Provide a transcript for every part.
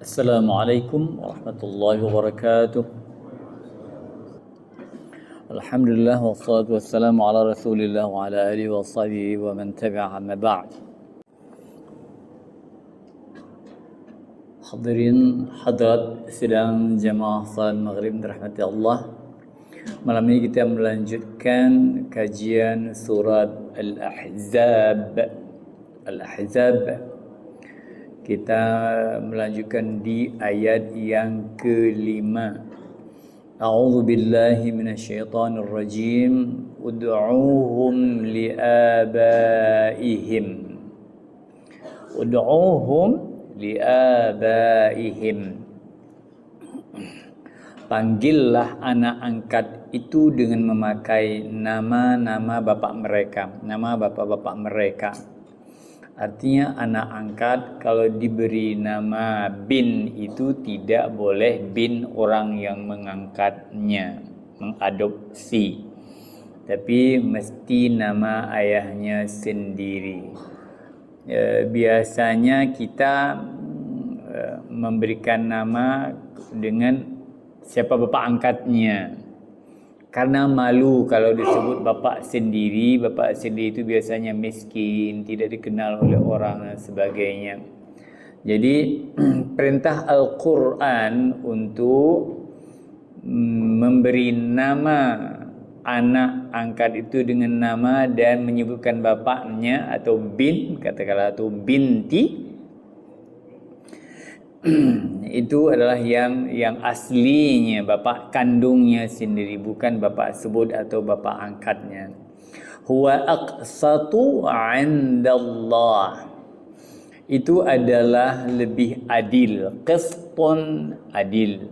Assalamualaikum warahmatullahi wabarakatuh. Alhamdulillah wassalatu wassalamu ala Rasulillah wa ala alihi wa sahbihi wa man tabi'a amma ba'd. Hadirin hadirat sidang jamaah salat maghrib dirahmati Allah. Malam ini kita melanjutkan kajian surat Al-Ahzab. Kita melanjutkan di ayat yang kelima. A'udzu billahi minasyaitonir rajim. Ud'uuhum li'abaihim. Ud'uuhum li'abaihim. Panggillah anak angkat itu dengan memakai nama-nama bapak mereka, nama bapak-bapak mereka. Artinya anak angkat kalau diberi nama bin itu tidak boleh bin orang yang mengangkatnya, mengadopsi. Tapi mesti nama ayahnya sendiri. Biasanya kita memberikan nama dengan siapa bapak angkatnya. Karena malu kalau disebut bapak sendiri itu biasanya miskin, tidak dikenal oleh orang dan sebagainya. Jadi perintah Al-Quran untuk memberi nama anak angkat itu dengan nama dan menyebutkan bapaknya atau bin, katakanlah atau binti, itu adalah yang aslinya bapak kandungnya sendiri, bukan bapak sebut atau bapak angkatnya. Huwa aqsatu 'indallah. Itu adalah lebih adil. Qistun adil.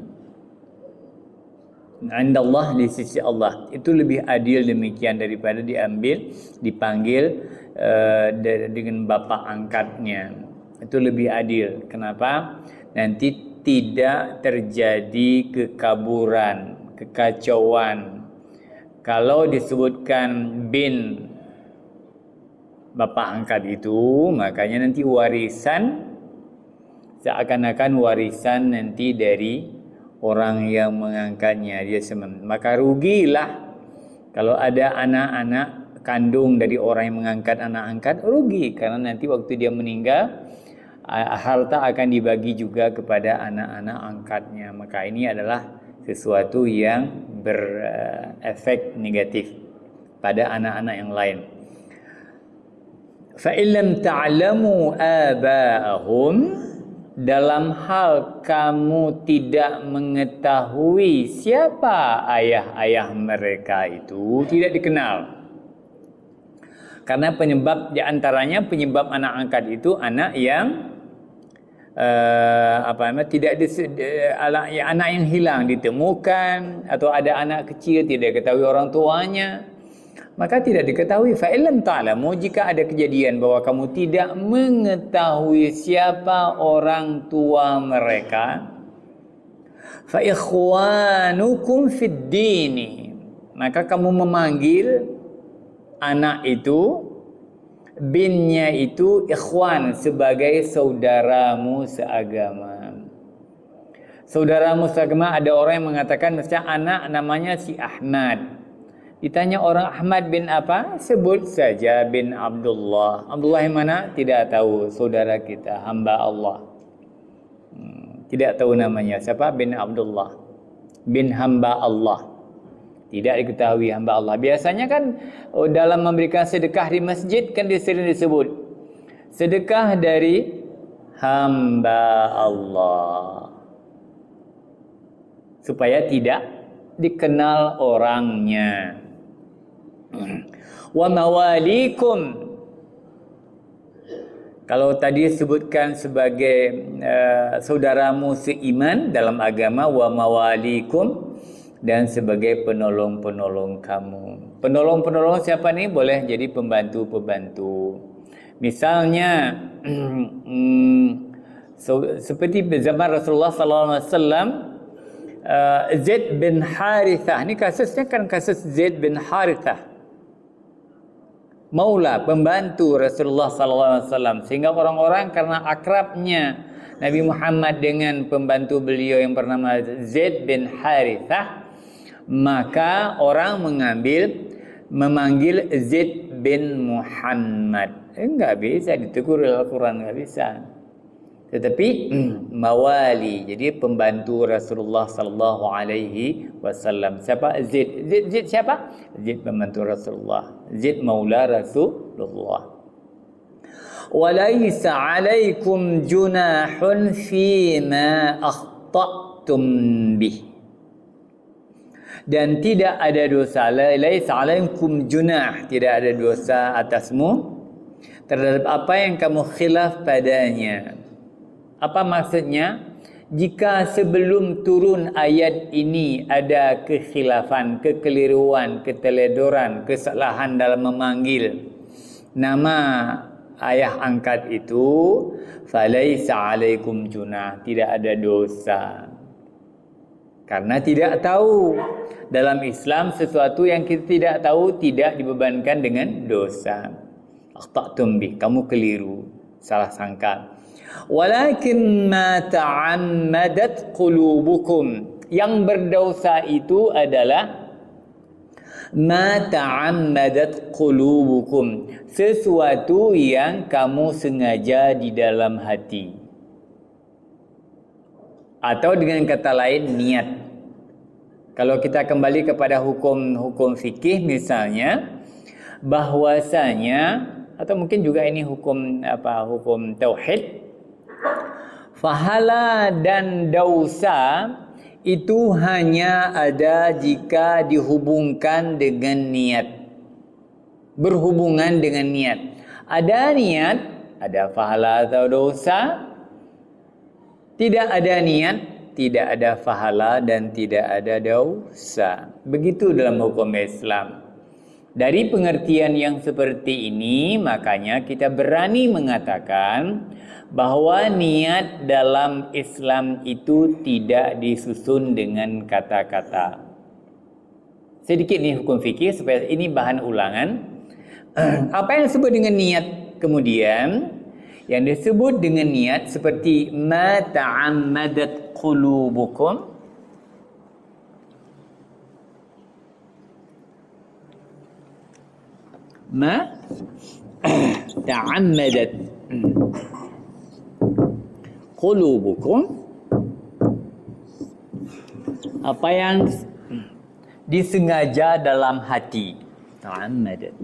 'Indallah di sisi Allah. Itu lebih adil demikian daripada dipanggil dengan bapak angkatnya. Itu lebih adil. Kenapa? Nanti tidak terjadi kekaburan, kekacauan. Kalau disebutkan bin bapak angkat itu, makanya nanti warisan seakan-akan warisan nanti dari orang yang mengangkatnya, dia maka rugilah kalau ada anak-anak kandung dari orang yang mengangkat anak angkat, rugi karena nanti waktu dia meninggal harta akan dibagi juga kepada anak-anak angkatnya. Maka ini adalah sesuatu yang berefek negatif pada anak-anak yang lain. Fa illam ta'lamu aba'ahum, dalam hal kamu tidak mengetahui siapa ayah-ayah mereka itu, tidak dikenal. Karena penyebab di antaranya penyebab anak angkat itu anak yang anak yang hilang ditemukan, atau ada anak kecil tidak diketahui orang tuanya, maka tidak diketahui. Fa illam ta'lamu, jika ada kejadian bahwa kamu tidak mengetahui siapa orang tua mereka, fa ikhwanukum fid dini, maka kamu memanggil anak itu, binnya itu, ikhwan, sebagai saudaramu seagama. Saudaramu seagama, ada orang yang mengatakan misalnya anak namanya si Ahmad. Ditanya orang, Ahmad bin apa? Sebut saja bin Abdullah. Abdullah yang mana? Tidak tahu. Saudara kita, hamba Allah. Tidak tahu namanya. Siapa? Bin Abdullah. Bin hamba Allah. Tidak diketahui hamba Allah. Biasanya kan dalam memberikan sedekah di masjid kan sering disebut sedekah dari hamba Allah, supaya tidak dikenal orangnya. Wa mawalikum, kalau tadi disebutkan sebagai saudaramu seiman dalam agama, wa mawalikum, dan sebagai penolong-penolong kamu. Penolong-penolong siapa nih? Boleh jadi pembantu-pembantu. Misalnya seperti zaman Rasulullah SAW, Zaid bin Harithah. Ini kasusnya kan kasus Zaid bin Harithah. Maula, pembantu Rasulullah SAW. Sehingga orang-orang karena akrabnya, Nabi Muhammad dengan pembantu beliau yang bernama Zaid bin Harithah, maka orang memanggil Zaid bin Muhammad. Enggak bisa ditegur dalam Al-Quran, enggak bisa. Tetapi mawali, jadi pembantu Rasulullah sallallahu alaihi wasallam. Siapa? Zaid. Zaid siapa? Zaid pembantu Rasulullah. Zaid maula Rasulullah. Walaysa 'alaikum junahun fima akhta'tum bih. Dan tidak ada dosa, laisa 'alaikum junah, tidak ada dosa atasmu terhadap apa yang kamu khilaf padanya. Apa maksudnya? Jika sebelum turun ayat ini ada kekhilafan, kekeliruan, keteledoran, kesalahan dalam memanggil nama ayah angkat itu, falaisa 'alaikum junah, tidak ada dosa. Karena tidak tahu. Dalam Islam sesuatu yang kita tidak tahu tidak dibebankan dengan dosa. Akhta'tum bih, kamu keliru, salah sangka. Walakin ma ta'ammadat qulubukum, yang berdosa itu adalah ma ta'ammadat qulubukum, sesuatu yang kamu sengaja di dalam hati, atau dengan kata lain niat. Kalau kita kembali kepada hukum fikih misalnya, bahwasanya, atau mungkin juga ini hukum tauhid, pahala dan dosa itu hanya ada jika dihubungkan dengan niat, berhubungan dengan niat. Ada niat, ada pahala atau dosa. Tidak ada niat, tidak ada pahala dan tidak ada dosa. Begitu dalam hukum Islam. Dari pengertian yang seperti ini, makanya kita berani mengatakan bahwa niat dalam Islam itu tidak disusun dengan kata-kata. Sedikit nih hukum fikih supaya ini bahan ulangan. Apa yang disebut dengan niat kemudian? Yang disebut dengan niat seperti ma ta'ammadat qulubukum, ma ta'ammadat qulubukum, apa yang disengaja dalam hati. Ta'ammadat.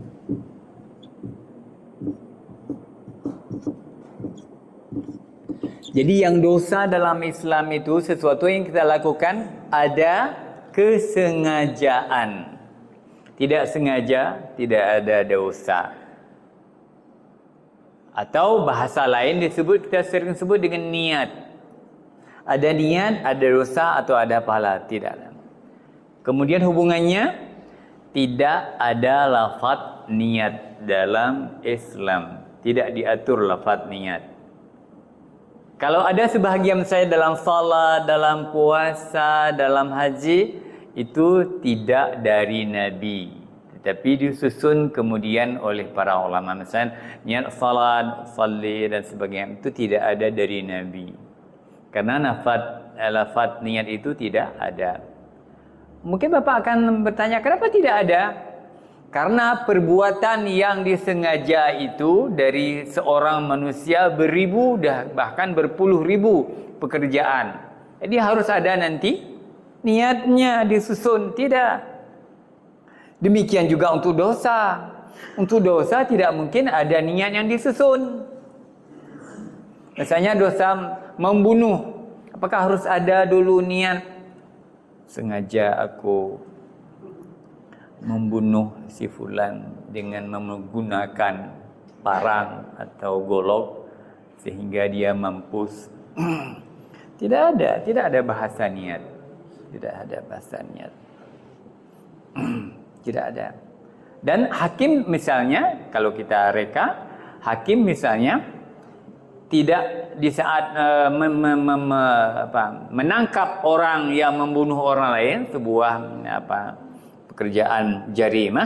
Jadi yang dosa dalam Islam itu sesuatu yang kita lakukan ada kesengajaan. Tidak sengaja, tidak ada dosa. Atau bahasa lain kita sering sebut dengan niat. Ada niat, ada dosa atau ada pahala, tidak. Kemudian hubungannya, tidak ada lafaz niat dalam Islam. Tidak diatur lafaz niat. Kalau ada sebahagian saya dalam salat, dalam puasa, dalam haji, itu tidak dari Nabi, tetapi disusun kemudian oleh para ulama. Misalnya niat salat, salli dan sebagainya, itu tidak ada dari Nabi. Karena lafaz niat itu tidak ada. Mungkin Bapak akan bertanya, kenapa tidak ada? Karena perbuatan yang disengaja itu dari seorang manusia beribu, bahkan berpuluh ribu pekerjaan. Jadi harus ada nanti niatnya disusun. Tidak. Demikian juga untuk dosa. Untuk dosa tidak mungkin ada niat yang disusun. Misalnya dosa membunuh. Apakah harus ada dulu niat? Sengaja aku membunuh si fulan dengan menggunakan parang atau golok sehingga dia mampus. Tidak ada bahasa niat. Tidak ada bahasa niat. Tidak ada. Dan hakim misalnya, kalau kita reka, hakim misalnya tidak di saat menangkap orang yang membunuh orang lain, sebuah pekerjaan jarimah,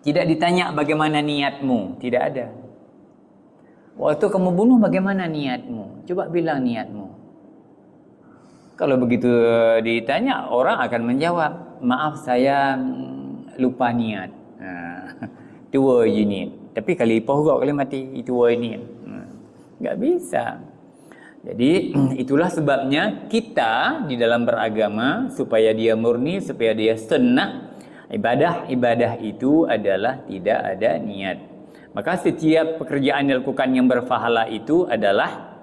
tidak ditanya bagaimana niatmu, tidak ada. Waktu kamu bunuh bagaimana niatmu? Coba bilang niatmu. Kalau begitu ditanya, orang akan menjawab, maaf saya lupa niat. Tua je niat. Tapi kali pohon kali mati, itu niat. Tak bisa. Jadi itulah sebabnya kita di dalam beragama, supaya dia murni, supaya dia sunnah, ibadah itu adalah tidak ada niat. Maka setiap pekerjaan yang dilakukan yang berpahala itu adalah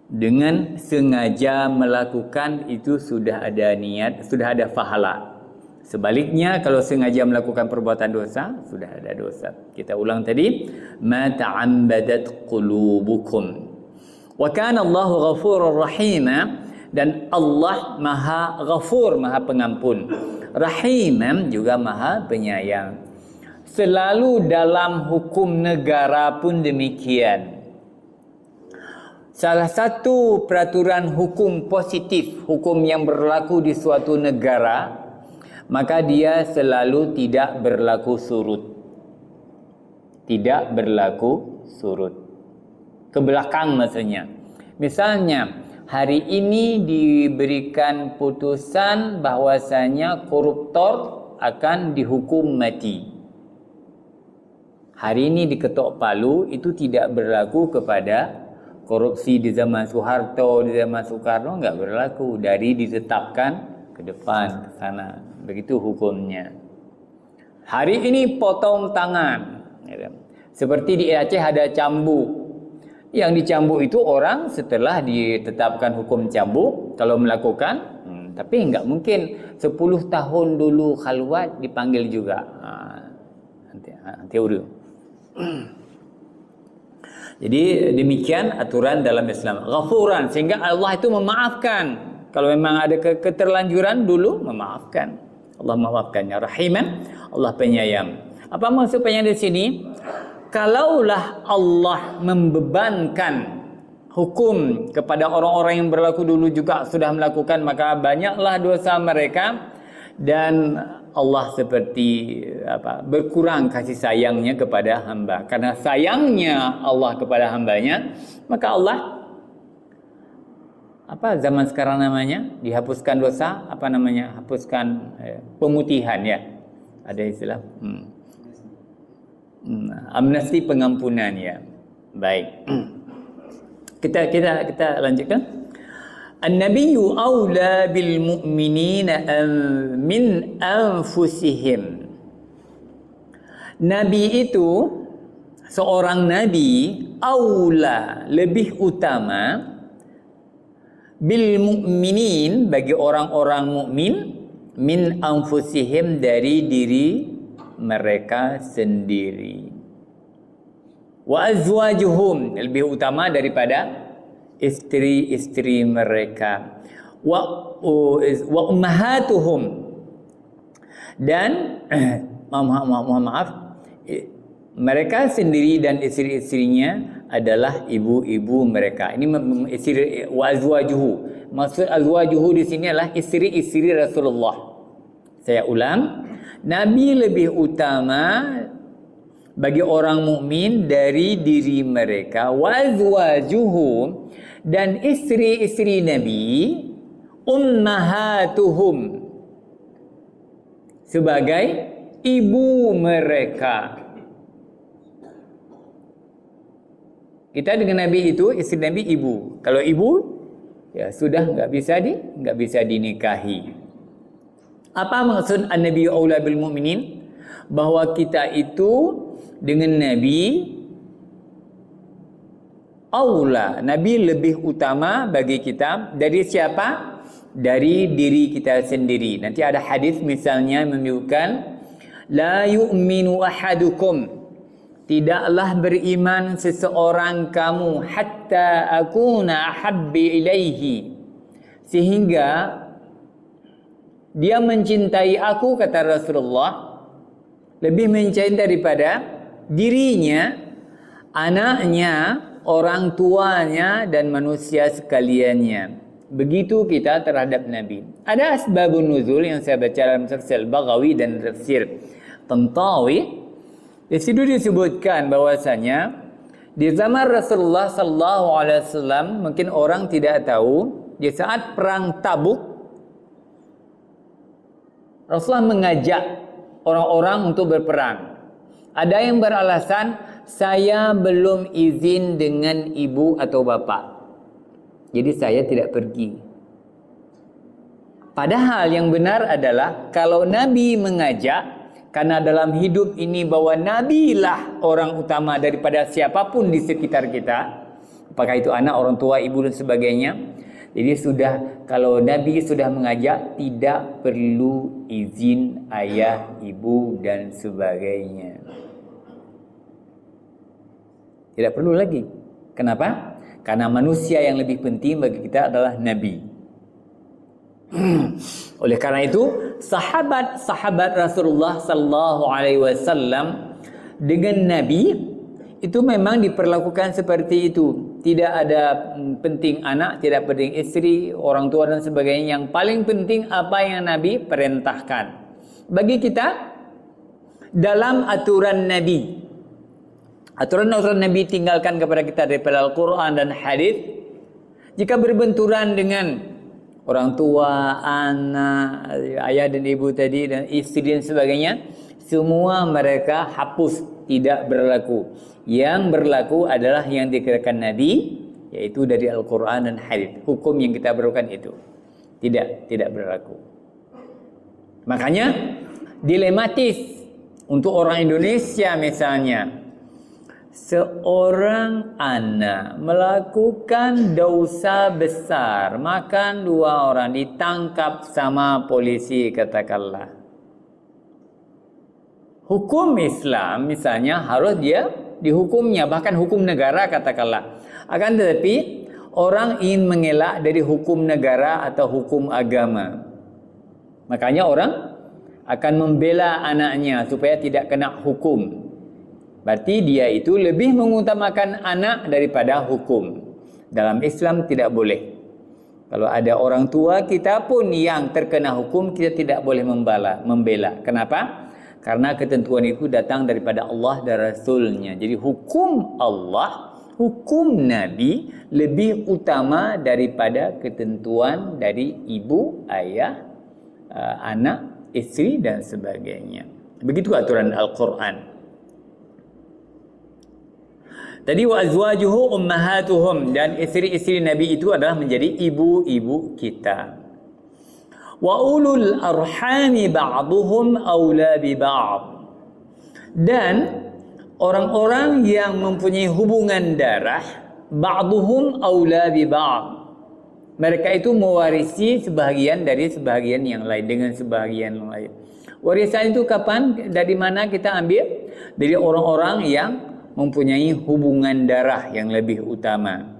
dengan sengaja melakukan, itu sudah ada niat, sudah ada pahala. Sebaliknya kalau sengaja melakukan perbuatan dosa, sudah ada dosa. Kita ulang tadi, ma ta'ambadat qulubukum. Wa kana Allahu ghafurur rahim, dan Allah Maha Ghafur, Maha Pengampun. Rahim juga Maha Penyayang. Selalu dalam hukum negara pun demikian. Salah satu peraturan hukum positif, hukum yang berlaku di suatu negara, maka dia selalu tidak berlaku surut. Tidak berlaku surut. Ke belakang maksudnya. Misalnya, hari ini diberikan putusan bahwasanya koruptor akan dihukum mati. Hari ini diketok palu, itu tidak berlaku kepada korupsi di zaman Soeharto, di zaman Soekarno, enggak berlaku. Dari ditetapkan ke depan, ke sana. Begitu hukumnya. Hari ini potong tangan. Seperti di Aceh ada cambuk. Yang dicambuk itu orang setelah ditetapkan hukum cambuk, kalau melakukan, tapi enggak mungkin 10 tahun dulu khalwat dipanggil juga. Teori. Jadi demikian aturan dalam Islam. Ghafuran, sehingga Allah itu memaafkan. Kalau memang ada keterlanjuran dulu, memaafkan. Allah memaafkannya. Rahiman, Allah penyayang. Apa maksud penyayang di sini? Kalaulah Allah membebankan hukum kepada orang-orang yang berlaku dulu juga sudah melakukan, maka banyaklah dosa mereka, dan Allah seperti berkurang kasih sayangnya kepada hamba. Karena sayangnya Allah kepada hambanya, maka Allah zaman sekarang namanya, dihapuskan dosa, hapuskan pemutihan, ya, ada istilah amnesti, pengampunan, ya. Baik. Kita lanjutkan. An-nabiyyu aula bil mu'minina min anfusihim. Nabi itu, seorang nabi, aula, lebih utama, bil mu'minin, bagi orang-orang mukmin, min anfusihim, dari diri mereka sendiri. Wa azwajuhum, lebih utama daripada istri-istri mereka. Wa ummahatuhum, dan maaf, mereka sendiri dan istri-istrinya adalah ibu-ibu mereka. Ini istri, wa azwajuhu. Maksud azwajuhu di sini adalah istri-istri Rasulullah. Saya ulang, Nabi lebih utama bagi orang mukmin dari diri mereka. Wazwajuhum, dan istri-istri Nabi, ummahatuhum, sebagai ibu mereka. Kita dengan Nabi itu, istri Nabi ibu. Kalau ibu, ya sudah enggak bisa dinikahi. Apa maksud an-nabiyyu aula bil mu'minin? Bahwa kita itu dengan Nabi aula, Nabi lebih utama bagi kita dari siapa? Dari diri kita sendiri. Nanti ada hadis misalnya menunjukkan, la yu'minu ahadukum, tidaklah beriman seseorang kamu, hatta akuna ahabbi ilaihi, sehingga dia mencintai aku, kata Rasulullah, lebih mencintai daripada dirinya, anaknya, orang tuanya, dan manusia sekaliannya. Begitu kita terhadap Nabi. Ada asbabun nuzul yang saya baca dalam tafsir Baghawi dan tafsir Tantawi. Di situ disebutkan bahwasanya Di zaman Rasulullah sallallahu alaihi wasallam, mungkin orang tidak tahu, di saat perang Tabuk Rasulullah mengajak orang-orang untuk berperang. Ada yang beralasan, saya belum izin dengan ibu atau bapa, jadi saya tidak pergi. Padahal yang benar adalah kalau Nabi mengajak, karena dalam hidup ini bahwa Nabi lah orang utama daripada siapapun di sekitar kita, apakah itu anak, orang tua, ibu dan sebagainya. Jadi sudah, kalau Nabi sudah mengajak, tidak perlu izin ayah, ibu dan sebagainya. Tidak perlu lagi. Kenapa? Karena manusia yang lebih penting bagi kita adalah Nabi. Oleh karena itu, sahabat-sahabat Rasulullah sallallahu alaihi wasallam dengan Nabi itu memang diperlakukan seperti itu. Tidak ada penting anak, tidak penting istri, orang tua dan sebagainya. Yang paling penting apa yang Nabi perintahkan. Bagi kita, dalam aturan Nabi, aturan-aturan Nabi tinggalkan kepada kita daripada Al-Quran dan hadis. Jika berbenturan dengan orang tua, anak, ayah dan ibu tadi, dan istri dan sebagainya, semua mereka hapus, tidak berlaku. Yang berlaku adalah yang dikatakan Nabi, yaitu dari Al-Quran dan hadis. Hukum yang kita berikan itu tidak berlaku. Makanya dilematis untuk orang Indonesia misalnya, seorang anak melakukan dosa besar, makan 2 orang, ditangkap sama polisi katakanlah. Hukum Islam misalnya harus dia dihukumnya, bahkan hukum negara katakanlah. Akan tetapi orang ingin mengelak dari hukum negara atau hukum agama. Makanya orang akan membela anaknya supaya tidak kena hukum. Berarti dia itu lebih mengutamakan anak daripada hukum. Dalam Islam tidak boleh. Kalau ada orang tua kita pun yang terkena hukum, kita tidak boleh membela. Kenapa? Karena ketentuan itu datang daripada Allah dan Rasulnya. Jadi hukum Allah, hukum Nabi lebih utama daripada ketentuan dari ibu, ayah, anak, istri dan sebagainya. Begitu aturan Al-Quran. Tadi wa azwajuhu ummahatuhum, dan istri-istri Nabi itu adalah menjadi ibu-ibu kita. Wa ulul arhami ba'duhum aula bi ba'd. Dan orang-orang yang mempunyai hubungan darah, ba'duhum aula bi ba'd. Mereka itu mewarisi sebahagian dari sebahagian yang lain dengan sebahagian yang lain. Warisan itu kapan? Dari mana kita ambil? Dari orang-orang yang mempunyai hubungan darah yang lebih utama.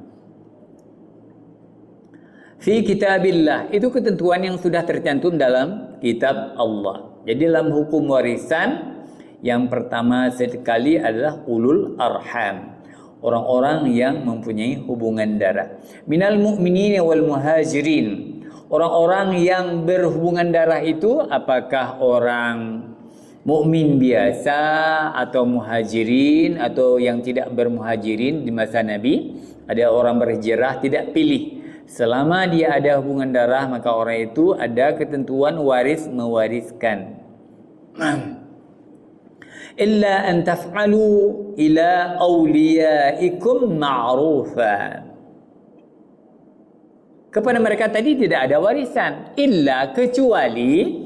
Fi kitabillah, itu ketentuan yang sudah tercantum dalam kitab Allah. Jadi dalam hukum warisan, yang pertama sekali adalah ulul arham, orang-orang yang mempunyai hubungan darah. Minal mu'minin wal muhajirin, orang-orang yang berhubungan darah itu apakah orang mukmin biasa atau muhajirin atau yang tidak bermuhajirin. Di masa Nabi ada orang berhijrah, tidak pilih. Selama dia ada hubungan darah, maka orang itu ada ketentuan waris mewariskan. Illa an taf'alu ila awliyaikum ma'rufa. Kepada mereka tadi tidak ada warisan, illa kecuali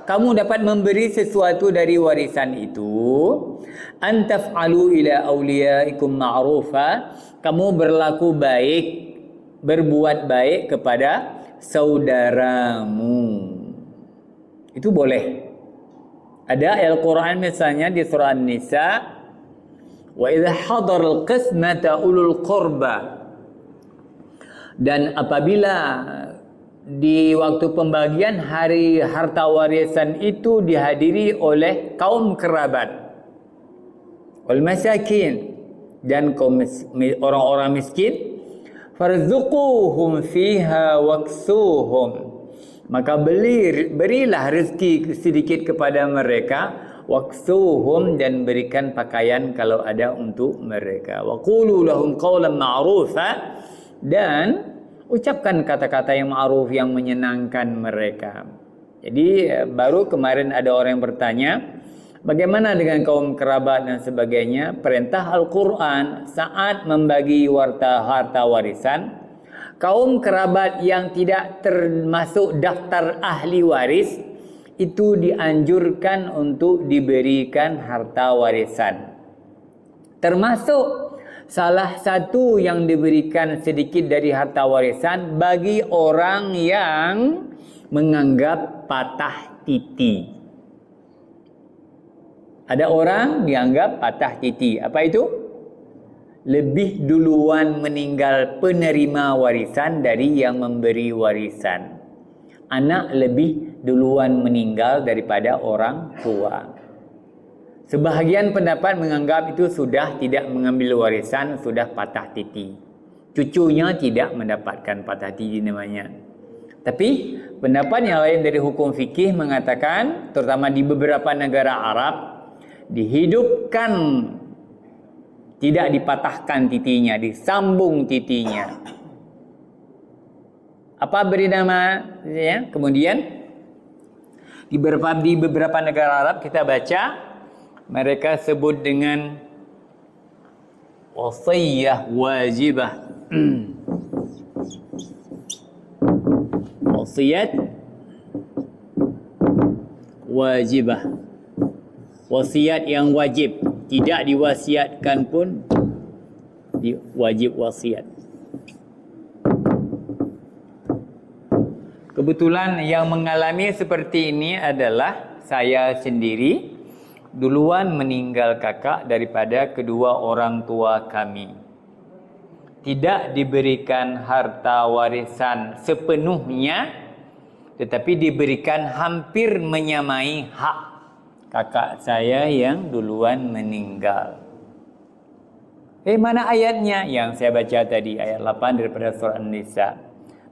kamu dapat memberi sesuatu dari warisan itu. Antaf'alu ila awliyaikum ma'rufa, kamu berlaku baik, berbuat baik kepada saudaramu. Itu boleh. Ada ayat Al-Quran misalnya di surah An-Nisa, wa idza hadaral qismata ulul qurba, dan apabila di waktu pembagian hari harta warisan itu dihadiri oleh kaum kerabat, wal masakin, dan kaum orang-orang miskin, farzuquhum fiha waksuhum, maka berilah rezeki sedikit kepada mereka, waksuhum, dan berikan pakaian kalau ada untuk mereka. Wa qulu lahum qawlan ma'rufa, dan ucapkan kata-kata yang ma'ruf yang menyenangkan mereka. Jadi baru kemarin ada orang yang bertanya, bagaimana dengan kaum kerabat dan sebagainya? Perintah Al-Quran saat membagi harta warisan, kaum kerabat yang tidak termasuk daftar ahli waris itu dianjurkan untuk diberikan harta warisan. Termasuk salah satu yang diberikan sedikit dari harta warisan bagi orang yang menganggap patah titi. Ada orang dianggap patah titi. Apa itu? Lebih duluan meninggal penerima warisan dari yang memberi warisan. Anak lebih duluan meninggal daripada orang tua. Sebahagian pendapat menganggap itu sudah tidak mengambil warisan, sudah patah titi. Cucunya tidak mendapatkan patah titi namanya. Tapi pendapat yang lain dari hukum fikih mengatakan, terutama di beberapa negara Arab, dihidupkan, tidak dipatahkan titinya, disambung titinya. Apa beri nama? Ya, kemudian di beberapa negara Arab kita baca, mereka sebut dengan wasiyah wajibah. Wasiat wajibah. Wasiat yang wajib, tidak diwasiatkan pun wajib wasiat. Kebetulan yang mengalami seperti ini adalah saya sendiri. Duluan meninggal kakak daripada kedua orang tua kami. Tidak diberikan harta warisan sepenuhnya, tetapi diberikan hampir menyamai hak kakak saya yang duluan meninggal. Mana ayatnya? Yang saya baca tadi, ayat 8 daripada surah An-Nisa.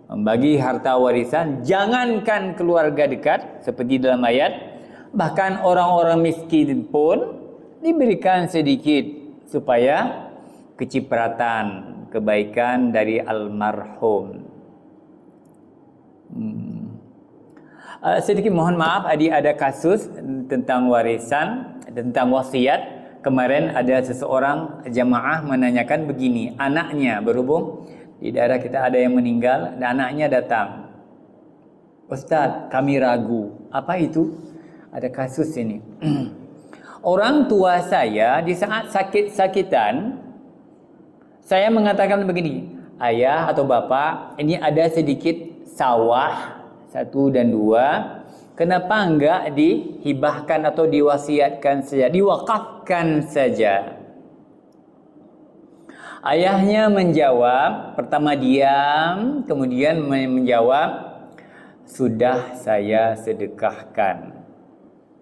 Membagi harta warisan, jangankan keluarga dekat, seperti dalam ayat, bahkan orang-orang miskin pun diberikan sedikit supaya kecipratan kebaikan dari almarhum. Sedikit mohon maaf, ada kasus tentang warisan, tentang wasiat. Kemarin ada seseorang jamaah menanyakan begini, anaknya, berhubung di daerah kita ada yang meninggal dan anaknya datang, Ustaz, kami ragu. Apa itu? Ada kasus ini. Orang tua saya di saat sakit-sakitan, saya mengatakan begini, ayah atau bapak, ini ada sedikit sawah 1 dan 2, kenapa enggak dihibahkan atau diwasiatkan saja, diwakafkan saja? Ayahnya menjawab, pertama diam, kemudian menjawab, sudah saya sedekahkan.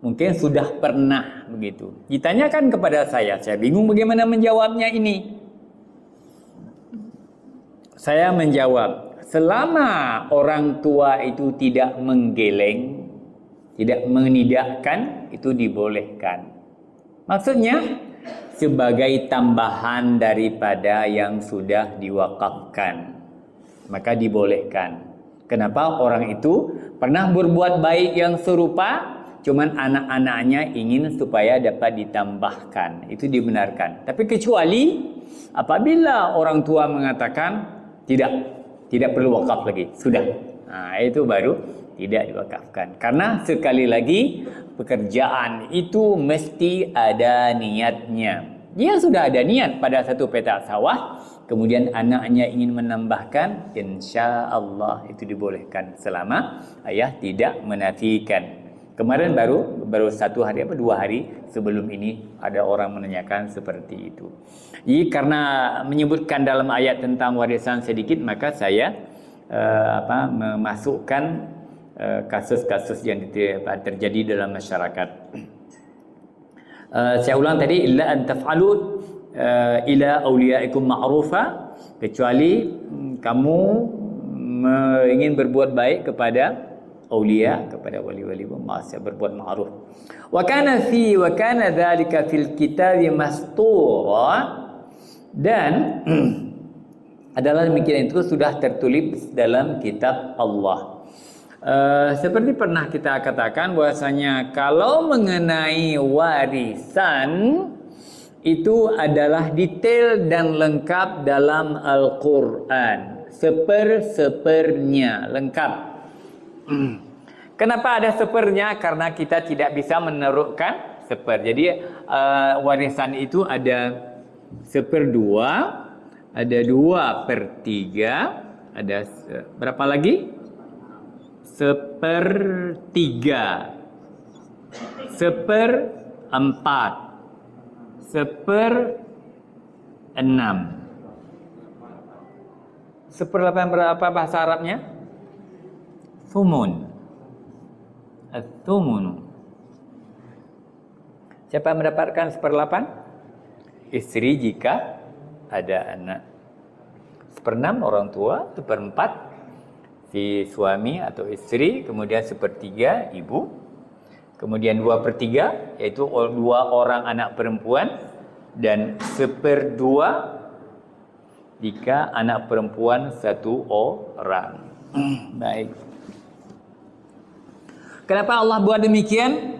Mungkin sudah pernah begitu. Ditanyakan kepada saya bingung bagaimana menjawabnya ini. Saya menjawab, selama orang tua itu tidak menggeleng, tidak menidakkan, itu dibolehkan. Maksudnya sebagai tambahan daripada yang sudah diwakafkan, maka dibolehkan. Kenapa? Orang itu pernah berbuat baik yang serupa, cuman anak-anaknya ingin supaya dapat ditambahkan, itu dibenarkan. Tapi kecuali apabila orang tua mengatakan tidak perlu wakaf lagi, sudah, itu baru tidak diwakafkan. Karena sekali lagi pekerjaan itu mesti ada niatnya. Dia sudah ada niat pada satu petak sawah, kemudian anaknya ingin menambahkan, insya Allah itu dibolehkan selama ayah tidak menafikan. Kemarin baru 1 hari 2 hari sebelum ini ada orang menanyakan seperti itu. Jadi karena menyebutkan dalam ayat tentang warisan sedikit, maka saya memasukkan kasus-kasus yang terjadi dalam masyarakat. Saya ulang tadi, illa an taf'alu ila awliyaikum ma'rufa, kecuali kamu ingin berbuat baik kepada aulia, kepada wali-wali maksiat berbuat ma'ruf. Wa kana dzalika fil kitabi mastura, dan adalah demikian itu sudah tertulis dalam kitab Allah. Seperti pernah kita katakan bahwasanya kalau mengenai warisan itu adalah detail dan lengkap dalam Al-Quran, sepernya lengkap. Kenapa ada sepernya? Karena kita tidak bisa menerukkan seper. Jadi warisan itu ada seperdua, ada 2/3, ada berapa lagi? Sepertiga, 1/4, 1/6. 1/8 berapa bahasa Arabnya? Thumun. At-thumunu. Siapa mendapatkan 1/8? Istri jika ada anak. 1/6 orang tua, 1/4 si suami atau istri, kemudian 1/3 ibu, kemudian 2/3 yaitu 2 orang anak perempuan, dan 1/2 jika anak perempuan 1 orang. Baik. Kenapa Allah buat demikian?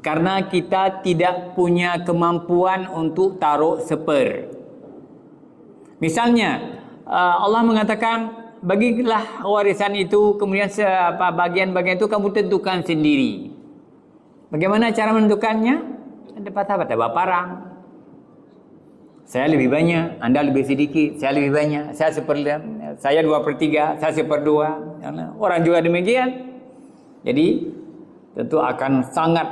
Karena kita tidak punya kemampuan untuk taruh seper. Misalnya Allah mengatakan bagilah warisan itu, kemudian bagian-bagian itu kamu tentukan sendiri. Bagaimana cara menentukannya? Ada parang. Saya lebih banyak, Anda lebih sedikit. Saya lebih banyak, saya 2/3, saya 1/2. Orang juga demikian. Jadi tentu akan sangat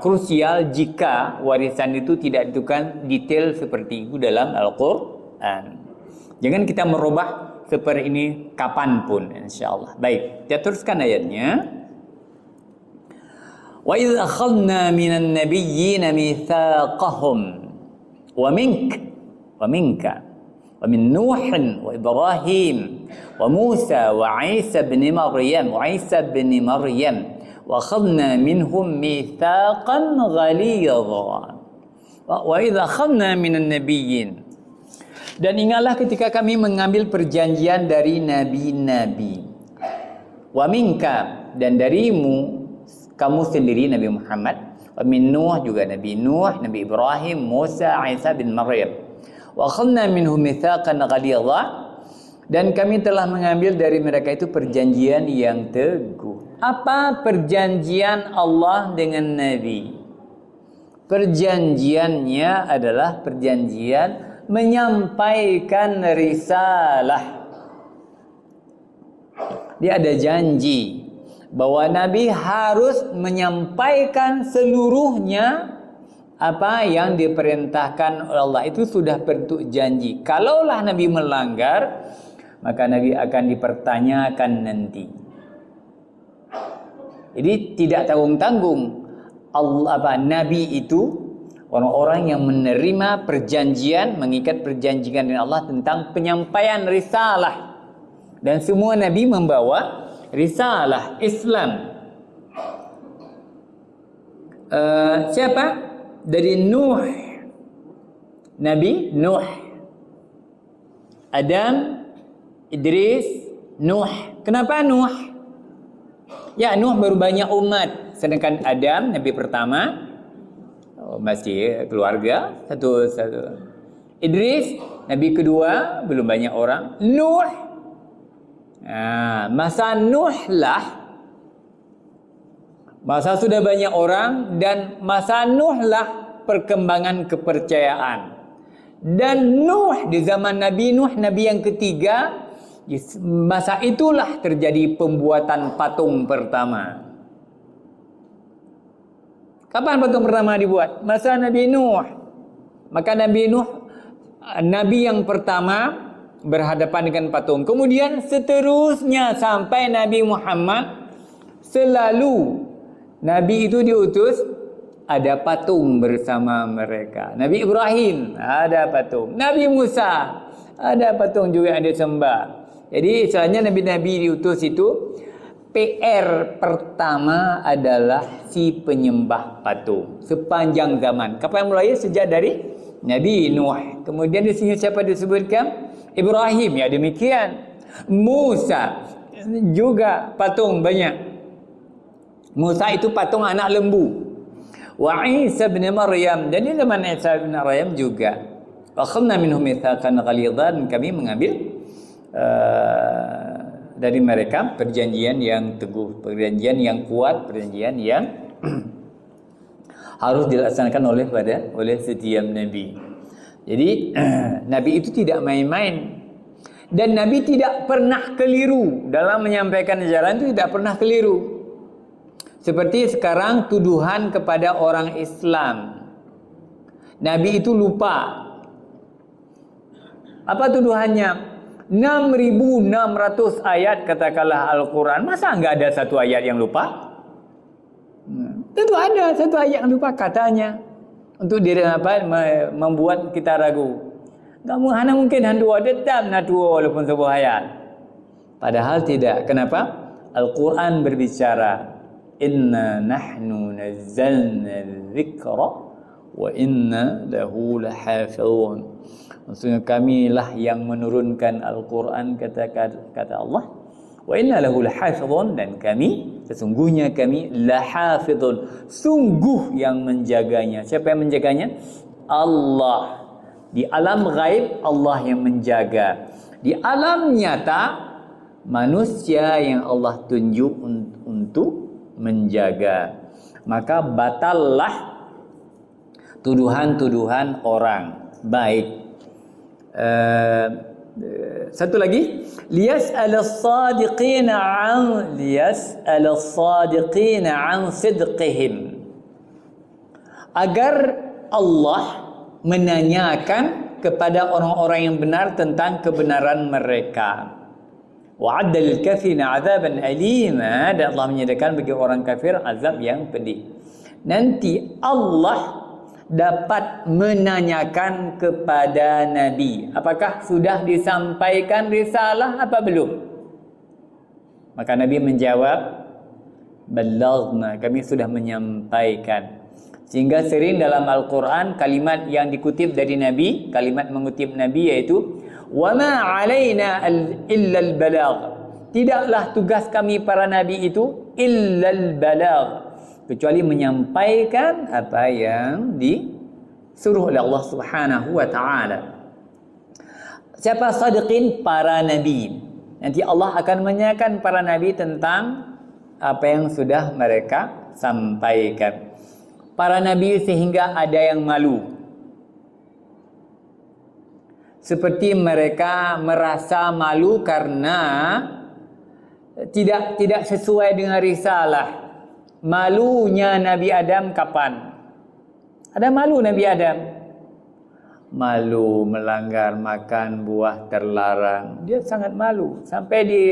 krusial jika warisan itu tidak ditentukan detail seperti itu dalam Al-Quran. Jangan kita merubah seperti ini kapanpun, insyaallah. Baik, kita teruskan ayatnya. Wa idz akhadna minan nabiyyin mitsaqahum wa minka wa min Nuh wa Ibrahim wa Musa wa Isa ibn Maryam wa akhadna minhum mitsaqan ghalidha. Wa idz akhadna minan nabiyyin, dan ingatlah ketika kami mengambil perjanjian dari nabi-nabi. Wa minka, dan darimu kamu sendiri Nabi Muhammad. Wa min Nuh, juga Nabi Nuh, Nabi Ibrahim, Musa, Isa bin Maryam. Wa akhadna minhum mitsaqan ghalidha, dan kami telah mengambil dari mereka itu perjanjian yang teguh. Apa perjanjian Allah dengan Nabi? Perjanjiannya adalah perjanjian menyampaikan risalah. Dia ada janji bahwa Nabi harus menyampaikan seluruhnya apa yang diperintahkan oleh Allah. Itu sudah bentuk janji. Kalaulah Nabi melanggar, maka Nabi akan dipertanyakan nanti. Jadi tidak tanggung-tanggung. Nabi itu orang-orang yang menerima perjanjian, mengikat perjanjian dengan Allah tentang penyampaian risalah. Dan semua Nabi membawa risalah Islam. Siapa? Dari Nuh, Nabi Nuh, Adam, Idris, Nuh. Kenapa Nuh? Ya, Nuh baru banyak umat, sedangkan Adam Nabi pertama masih keluarga satu. Idris Nabi kedua, belum banyak orang. Nuh, masa Nuh lah, masa sudah banyak orang, dan masa Nuh lah perkembangan kepercayaan. Dan Nuh di zaman Nabi Nuh, Nabi yang ketiga, masa itulah terjadi pembuatan patung pertama. Kapan patung pertama dibuat? Masa Nabi Nuh. Maka Nabi Nuh, Nabi yang pertama berhadapan dengan patung. Kemudian seterusnya sampai Nabi Muhammad, selalu Nabi itu diutus ada patung bersama mereka. Nabi Ibrahim ada patung. Nabi Musa ada patung juga yang disembah. Jadi istilahnya Nabi-Nabi diutus itu PR pertama adalah si penyembah patung sepanjang zaman. Kapan mulai? Sejak dari Nabi Nuh. Kemudian di sini siapa disebutkan? Ibrahim, ya demikian. Musa juga patung banyak. Musa itu patung anak lembu. Wa Isa bin Maryam, dan di zaman Isa bin Maryam juga. Wa akhadna minhum mitsaqan ghalidhan, kami mengambil dari mereka perjanjian yang teguh, perjanjian yang kuat, perjanjian yang harus dilaksanakan oleh setiap nabi. Jadi nabi itu tidak main-main, dan nabi tidak pernah keliru dalam menyampaikan ajaran, itu tidak pernah keliru. Seperti sekarang tuduhan kepada orang Islam, nabi itu lupa. Apa tuduhannya? 6.600 ayat katakanlah Al-Quran, masa enggak ada satu ayat yang lupa? Tentu ada satu ayat yang lupa katanya, untuk diri membuat kita ragu. Kamu hanya mungkin handua tetap natua walaupun sebuah ayat. Padahal tidak. Kenapa? Al-Quran berbicara, inna nahnu nazzalna dzikra wa inna lahu lahafizun. Maksudnya kamilah yang menurunkan Al-Quran, kata Allah, wa inna lahu lahafizun, dan kami, sesungguhnya kami lahafizun, sungguh yang menjaganya. Siapa yang menjaganya? Allah. Di alam gaib Allah yang menjaga. Di alam nyata manusia yang Allah tunjuk untuk menjaga. Maka batallah tuduhan-tuduhan orang baik. Satu lagi, liyas'al as-sadiqina an sidqihim, agar Allah menanyakan kepada orang-orang yang benar tentang kebenaran mereka. Wa'adda lil kafirina 'adzaban alima, dan Allah menyediakan bagi orang kafir azab yang pedih. Nanti Allah dapat menanyakan kepada Nabi, apakah sudah disampaikan risalah apa belum? Maka Nabi menjawab, ballaghna, kami sudah menyampaikan. Sehingga sering dalam Al-Quran kalimat yang dikutip dari Nabi, kalimat mengutip Nabi, yaitu wama alaina illal balagh, tidaklah tugas kami para Nabi itu illal balagh, kecuali menyampaikan apa yang disuruh oleh Allah Subhanahu wa taala. Siapa sadiqin? Para nabi. Nanti Allah akan menanyakan para nabi tentang apa yang sudah mereka sampaikan. Para nabi sehingga ada yang malu. Seperti mereka merasa malu karena tidak sesuai dengan risalah. Malunya Nabi Adam kapan? Ada malu Nabi Adam? Malu melanggar makan buah terlarang. Dia sangat malu. Sampai di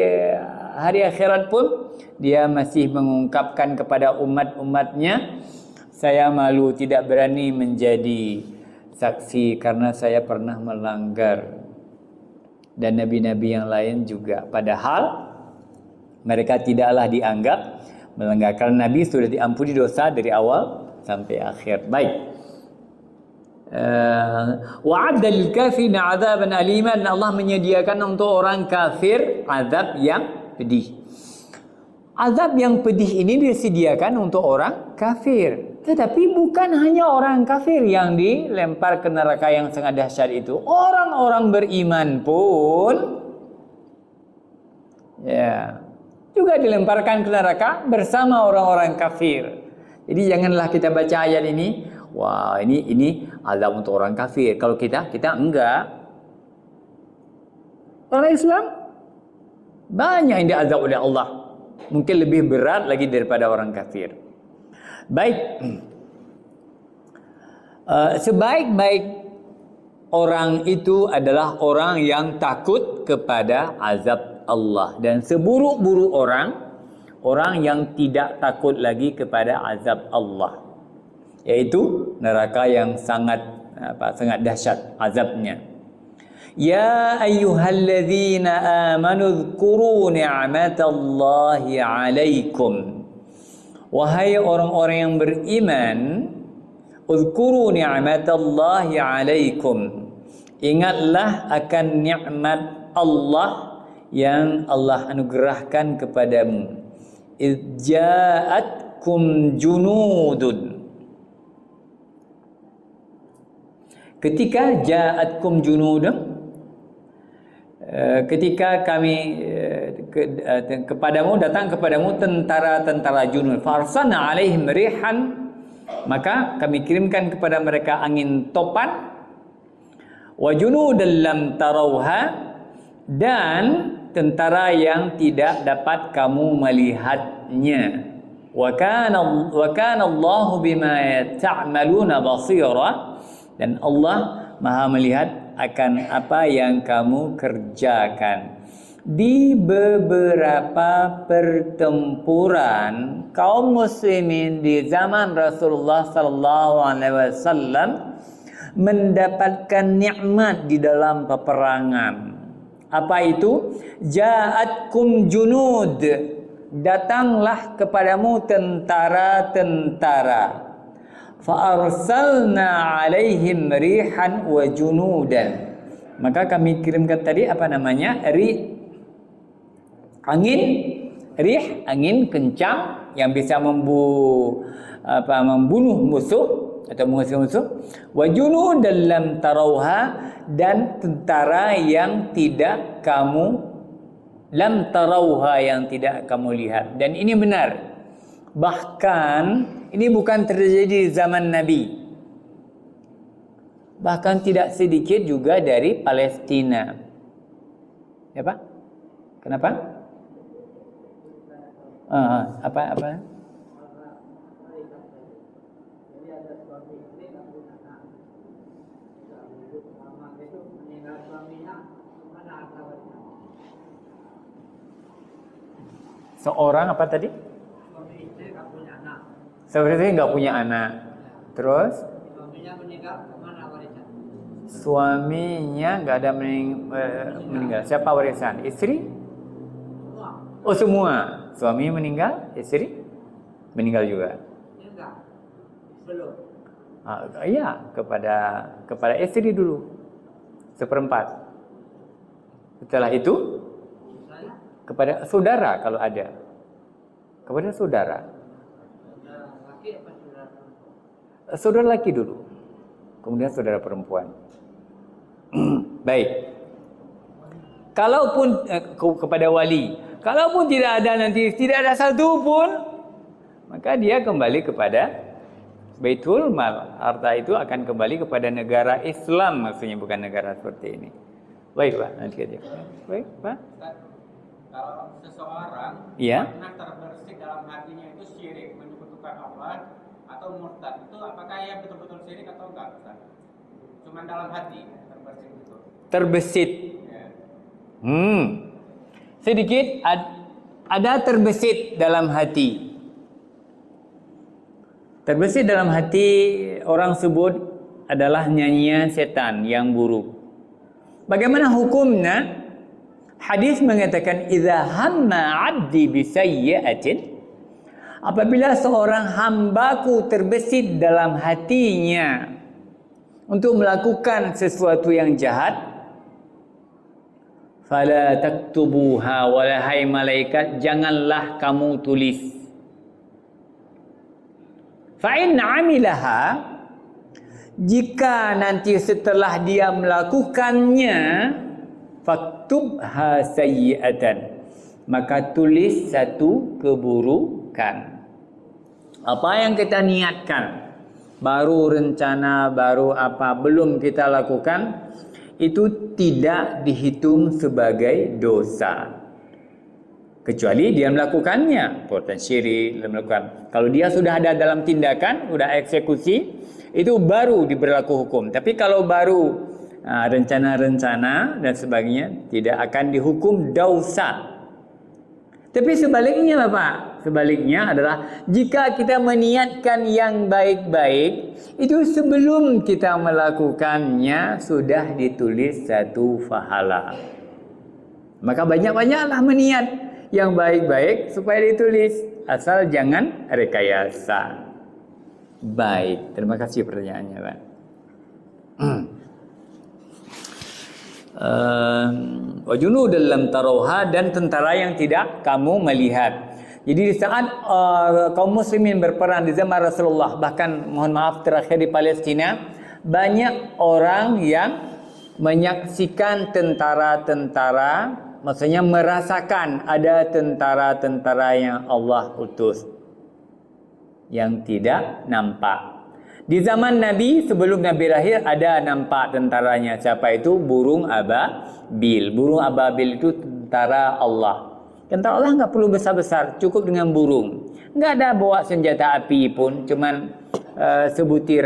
hari akhirat pun dia masih mengungkapkan kepada umat-umatnya, saya malu, tidak berani menjadi saksi karena saya pernah melanggar. Dan nabi-nabi yang lain juga. Padahal mereka tidaklah dianggap melanggar, karena Nabi sudah diampuni dosa dari awal sampai akhir. Baik. Wa'adda lil kafirina 'adzaban aliman, Allah menyediakan untuk orang kafir azab yang pedih. Azab yang pedih ini disediakan untuk orang kafir. Tetapi bukan hanya orang kafir yang dilempar ke neraka yang sangat dahsyat itu. Orang-orang beriman pun juga dilemparkan ke neraka bersama orang-orang kafir. Jadi janganlah kita baca ayat ini, wah ini azab untuk orang kafir. Kalau kita enggak. Orang Islam banyak yang diazab oleh Allah. Mungkin lebih berat lagi daripada orang kafir. Baik. Sebaik-baik orang itu adalah orang yang takut kepada azab Allah, dan seburuk-buruk orang yang tidak takut lagi kepada azab Allah, yaitu neraka yang sangat dahsyat azabnya. Ya ayyuhalladzina amanu dzkuru ni'matallahi 'alaikum. Wahai orang-orang yang beriman, uzkuru ni'matallahi 'alaikum. Ingatlah akan nikmat Allah yang Allah anugerahkan kepadamu. Idh ja'atkum junudun. Ketika ja'atkum junudun, ketika kami datang kepadamu tentara-tentara junud, farsalna alaihim rihan, maka kami kirimkan kepada mereka angin topan, wa junudan lam tarauha, dan tentara yang tidak dapat kamu melihatnya. Wa kana Allahu bima ta'maluna basira, dan Allah Maha melihat akan apa yang kamu kerjakan. Di beberapa pertempuran kaum muslimin di zaman Rasulullah sallallahu alaihi wasallam mendapatkan nikmat di dalam peperangan. Apa itu? Ja'atkum junud, datanglah kepadamu tentara-tentara. Fa'arsalna alaihim rihan wa junudan. Maka kami kirimkan tadi apa namanya? Angin kencang yang bisa membunuh musuh atau musuh-musuh. Wa junudan lam tarauha, dan tentara yang tidak kamu lihat. Dan ini benar. Bahkan ini bukan terjadi di zaman Nabi. Bahkan tidak sedikit juga dari Palestina. Ya Pak? Kenapa? Apa? Seorang apa tadi? Seperti nggak punya anak. Terus? Suaminya meninggal, kemana warisan? Suaminya nggak ada meninggal. Siapa warisan? Istri? Semua. Oh semua. Suami meninggal, istri meninggal juga. Enggak. Belum. Iya, kepada istri dulu. 1/4. Setelah itu kepada saudara kalau ada. Kepada saudara. Saudara laki dulu, kemudian saudara perempuan. Baik. Kalaupun kepada wali, kalaupun tidak ada satu pun, maka dia kembali kepada Baitul Mal. Harta itu akan kembali kepada negara Islam, maksudnya bukan negara seperti ini. Baik Pak, nanti aja. Baik Pak. Kalau seseorang pernah terbersih dalam hatinya itu syirik, menyekutukan Allah atau murtad, itu apakah ia betul-betul syirik atau enggak, Ustaz? Cuma dalam hati terbersih itu. Terbesit. Ya. Sedikit ada terbesit dalam hati. Terbesit dalam hati orang sebut adalah nyanyian setan yang buruk. Bagaimana hukumnya? Hadis mengatakan idza hamma 'abdi bi sayyi'atin, apabila seorang hambaku terbesit dalam hatinya untuk melakukan sesuatu yang jahat, fala taktubuha, wahai malaikat janganlah kamu tulis. Fa in 'amilaha, jika nanti setelah dia melakukannya, faktubha sayyi'atan, maka tulis satu keburukan. Apa yang kita niatkan, baru rencana, baru apa, belum kita lakukan, itu tidak dihitung sebagai dosa. Kecuali dia melakukannya, perbuatan syirik, dia melakukan. Kalau dia sudah ada dalam tindakan, sudah eksekusi, itu baru diberlaku hukum. Tapi kalau baru rencana-rencana dan sebagainya, tidak akan dihukum dosa. Tapi sebaliknya Bapak, sebaliknya adalah jika kita meniatkan yang baik-baik, itu sebelum kita melakukannya sudah ditulis satu pahala. Maka banyak-banyaklah meniat yang baik-baik supaya ditulis, asal jangan rekayasa. Baik, terima kasih pertanyaannya Pak. Wajunudan lam tarauha, dan tentara yang tidak kamu melihat. Jadi di saat kaum muslimin berperang di zaman Rasulullah, bahkan mohon maaf terakhir di Palestina, banyak orang yang menyaksikan tentara-tentara, maksudnya merasakan ada tentara-tentara yang Allah utus yang tidak nampak. Di zaman Nabi, sebelum Nabi lahir, ada nampak tentaranya. Siapa itu? Burung ababil. Burung ababil itu tentara Allah. Tentara Allah nggak perlu besar-besar, cukup dengan burung. Nggak ada bawa senjata api pun, cuman sebutir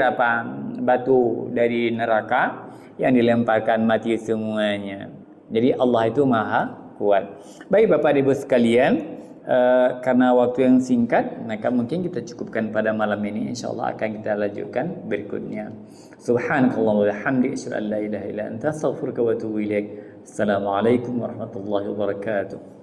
batu dari neraka yang dilemparkan, mati semuanya. Jadi Allah itu maha kuat. Baik Bapak Ibu sekalian, karena waktu yang singkat, maka mungkin kita cukupkan pada malam ini. InsyaAllah akan kita lanjutkan berikutnya. Subhanakallah wa bihamdika, asyhadu an la ilaha illa anta, astaghfiruka wa atubu ilaik. Assalamualaikum warahmatullahi wabarakatuh.